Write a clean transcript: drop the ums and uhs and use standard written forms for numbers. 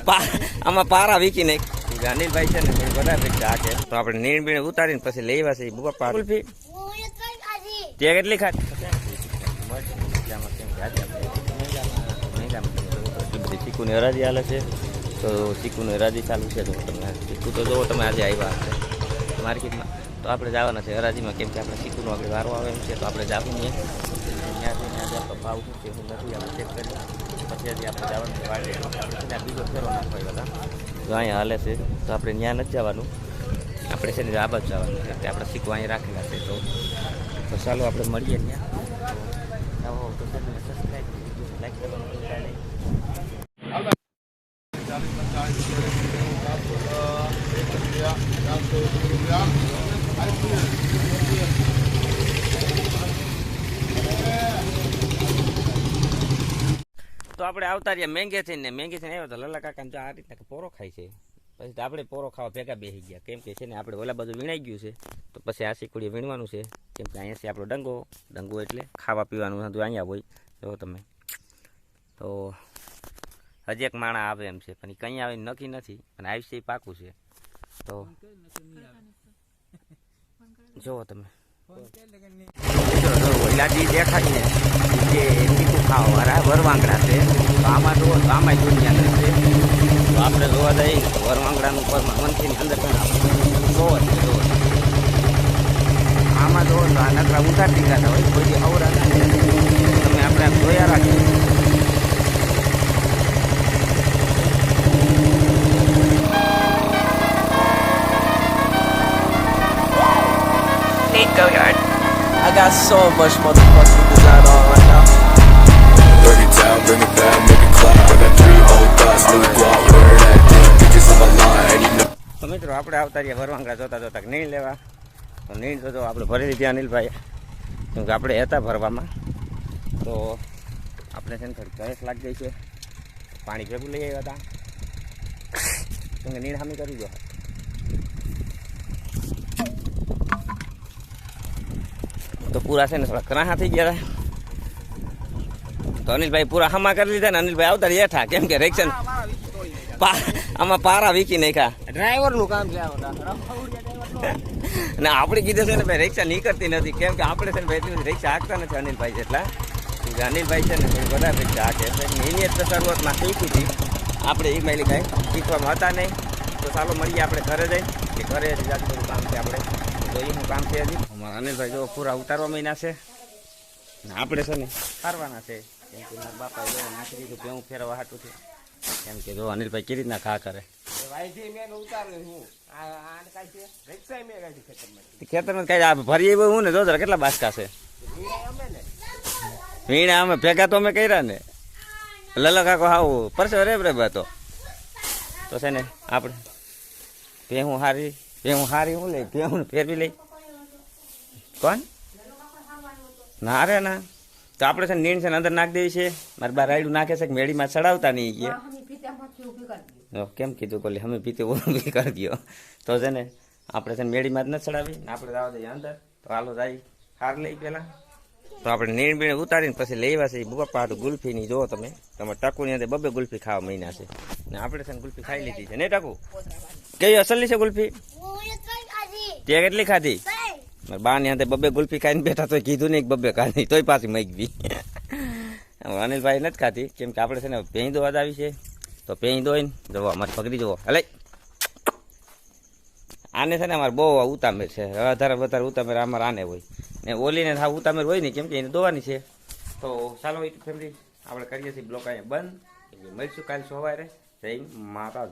આમાં પારા વીકી નાખ અનિલભાઈ છે ને બધા રિક્ષા હાકે તો આપણે નીણ બીણ ઉતારીને પછી લેવા છે બપા કુલ્ફી તે કેટલી ખાત ચીકુની હરાજી હાલે છે તો ચીકુની હરાજી ચાલુ છે તો તમે ચીકુ તો જોવો તમે આજે આવ્યા છે માર્કેટમાં તો આપણે જવાના છે હરાજીમાં કેમ કે આપણે ચીકુનો આપણે વારો આવે એમ છે તો આપણે જવું નહીં ત્યાં ભાવ શું છે હું નથી આપણે ચેક કરી પછી હજી આપણે જવાનું વાળે ત્યાં બીજો ફેરો નાખવા બધા તો અહીંયા હાલે છે તો આપણે ત્યાં નથી જવાનું આપણે છે ને આ બાજુ જવાનું છે આપણે ચીકુ અહીંયા રાખેલા છે તો ચાલો આપણે મળીએ ત્યાં આવો તો સબસ્ક્રાઈબ લાઈક કરવાનું ભૂલતા નહીં. તો આપણે આવતા રહ્યા મેંગેથી ને આવ્યા તો લલ્લા કાકાને જો આ રીતના પોરો ખાય છે પછી આપણે પોરો ખાવા ભેગા બેસી ગયા કેમ કે છે ને આપણે ઓલા બધું વીણાઈ ગયું છે તો પછી આ શીકુડી વીણવાનું છે કેમ કે અહીંયાથી આપણો ડંગો એટલે ખાવા પીવાનું હતું અહીંયા હોય જો તમે તો હજી એક માણા આવે એમ છે પણ એ કંઈ આવે નક્કી નથી પણ આયુષ્ય એ પાકું છે તો જુઓ તમે ઓલાજી દેખાડીને જે મીઠું ખાવા વાળા વરવાંગડા છે તો આમાં જુઓ તો આમાં દુનિયા છે તો આપણે જોવા જઈએ વરવાંગડાનું મંથીની અંદર પણ જોવો છે જોવો આમાં જુઓ તો આ નકરા ઉધાર દીકરા હોય કોઈ અવરા તમે આપણે જોયા રાખીએ Go yard. I got so much motherfucking design on right now. Burn it down, bring it back, make it clap. I got 3 old thoughts, new guap. Where that damn bitches on the line, you know. તો મિત્રો આપણે આવતા રહ્યા વરવાંગડા જોતા નીણ લેવા તો નીણ તો આપણે ભરી લીધી અનિલભાઈ કેમ કે આપણે હતા ભરવામાં તો આપણે છે ને થોડી તરસ લાગી ગઈ છે પાણી ભેગું લઈ આવ્યા હતા કેમ કે નીણ હામી કરી દો તો પૂરા છે ને થોડા કરાહા થઈ ગયા તો અનિલભાઈ પૂરા હામા કરી લીધા ને અનિલભાઈ આવતા હેઠા કેમ કે રેક્શન આમાં પારા વીકી નાખ્યા ડ્રાઈવરનું કામ છે ને આપણે કીધું છે ને ભાઈ રિક્ષા નીકળતી નથી કેમ કે આપણે છે ને ભાઈ એટલી રિક્ષા હાંકતા નથી અનિલભાઈ જેટલા અનિલભાઈ છે ને થોડી બધા રિક્ષા હાંકે એની જ શરૂઆતમાં શીખી હતી આપણે એ માહિતી કાંઈ શીખવામાં હતા નહીં તો ચાલો મળીએ આપણે ઘરે જઈને કે ઘરે જ જાત બધું કામ છે આપણે તો એનું કામ છે હજી અનિલભાઈ જો પૂરા ઉતારવા મહિના છે ને આપણે છે ને ફરવાના છે કેમ કે મારા બાપાએ જો નાખી દીધું ભેવું ફેરવા હાટું છે કેમ કે જો અનિલભાઈ કેવી રીતના ઘા કરે ખેતરમાં કઈ ભરી આવ્યો હું ને જો જરા કેટલા બાસકા છે વીણા અમે ભેગા તો અમે કર્યા ને લલા કાકો હાવ પરસે રે હતો તો છે ને આપણે ભેહું હારી હું લઈ ભેહું ફેરવી લઈ કોણ ના રે ના તો આપણે છે નીણ છે ને અંદર નાખી દેવી છે મારે બાર રાયડું નાખે છે કે મેળીમાં ચડાવતા નહીં ગયા કેમ કીધું કોલી અમે પીતે ઊભી કરી દો તો છે ને આપણે છે ને મેળીમાં જ ન ચડાવી ને આપણે જવા દઈએ અંદર તો હાલો જાય હાર લઈ પેલા તો આપણે નીણ બીણ ઉતારીને પછી લેવા છે બપા તો ગુલ્ફીની જુઓ તમે ટકુની અંદર બબે ગુલ્ફી ખાવા મહિના છે ને આપણે છે ને ગુલ્ફી ખાઈ લીધી છે નહીં ટકુ કઈ અસલી છે ગુલ્ફી તે કેટલી ખાધી મારા બા ની અંદર બબે ગુલ્ફી ખાઈને બેઠા તોય કીધું નહીં બબે ખાધી તોય પાછી મગવી અનિલભાઈ નથી ખાતી કેમ કે આપણે છે ને ભેંઈ દોવા આવી છે તો ભેંઈ દોઈને જવો અમારે પકડી જવો હલે આને છે ને અમારે બહુ ઉતામેર છે વધારે ઉતામેર અમારે આને હોય ને ઓલીને હા ઉતામેર હોય ને કેમ કે એને દોવાની છે તો ચાલો ફેમિલી આપણે કરીએ છીએ બ્લોક અહીંયા બંધ મળીશું કાલે સવારે જય માતા.